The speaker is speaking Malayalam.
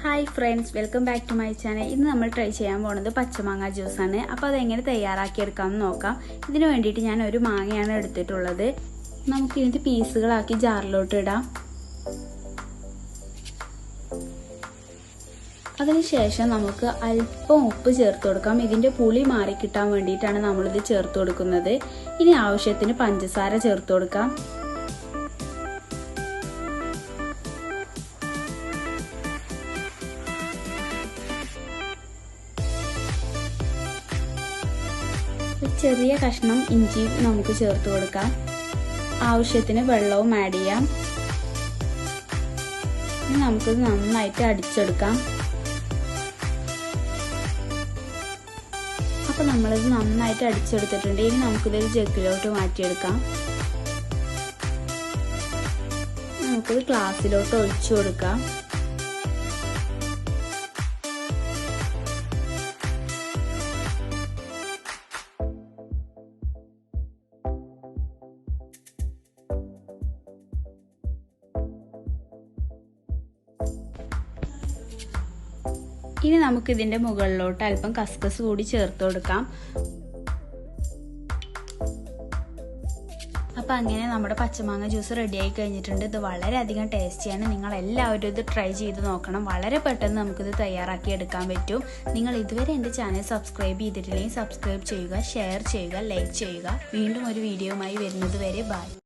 Hi friends, welcome back to my channel. ഇന്ന് നമ്മൾ ട്രൈ ചെയ്യാൻ പോകുന്നത് പച്ചമാങ്ങ ജ്യൂസ് ആണ്. അപ്പോൾ അത് എങ്ങനെ തയ്യാറാക്കി എടുക്കാമെന്ന് നോക്കാം. ഇതിനു വേണ്ടിയിട്ട് ഞാൻ ഒരു മാങ്ങയാണ് എടുത്തിട്ടുള്ളത്. നമുക്ക് ഇതിന്റെ പീസുകളാക്കി ജാറിലോട്ട് ഇടാം. അതിനുശേഷം നമുക്ക് അല്പം ഉപ്പ് ചേർത്ത് കൊടുക്കാം. ഇതിന്റെ പുളി മാറി കിട്ടാൻ വേണ്ടിയിട്ടാണ് നമ്മൾ ഇത് ചേർത്ത് കൊടുക്കുന്നത്. ഇനി ആവശ്യത്തിന് പഞ്ചസാര ചേർത്ത് കൊടുക്കാം. ചെറിയ കഷ്ണം ഇഞ്ചി നമുക്ക് ചേർത്ത് കൊടുക്കാം. ആവശ്യത്തിന് വെള്ളവും ആഡ് ചെയ്യാം. ഇനി നമുക്കിത് നന്നായിട്ട് അടിച്ചെടുക്കാം. അപ്പൊ നമ്മളിത് നന്നായിട്ട് അടിച്ചെടുത്തിട്ടുണ്ട്. ഇനി നമുക്കിതൊരു ജഗ്ഗിലോട്ട് മാറ്റിയെടുക്കാം. നമുക്കിത് ഗ്ലാസ്സിലോട്ട് ഒഴിച്ചു കൊടുക്കാം. ഇനി നമുക്ക് ഇതിന്റെ മുകളിലോട്ട് അല്പം കസ്കസ് കൂടി ചേർത്ത് കൊടുക്കാം. അപ്പൊ അങ്ങനെ നമ്മുടെ പച്ചമാങ്ങ ജ്യൂസ് റെഡി ആയി കഴിഞ്ഞിട്ടുണ്ട്. ഇത് വളരെയധികം ടേസ്റ്റിയാണ്. നിങ്ങൾ എല്ലാവരും ഇത് ട്രൈ ചെയ്ത് നോക്കണം. വളരെ പെട്ടെന്ന് നമുക്കിത് തയ്യാറാക്കി എടുക്കാൻ പറ്റും. നിങ്ങൾ ഇതുവരെ എൻ്റെ ചാനൽ സബ്സ്ക്രൈബ് ചെയ്തിട്ടില്ലെങ്കിൽ സബ്സ്ക്രൈബ് ചെയ്യുക, ഷെയർ ചെയ്യുക, ലൈക്ക് ചെയ്യുക. വീണ്ടും ഒരു വീഡിയോയുമായി വരുന്നത് വരെ ബൈ.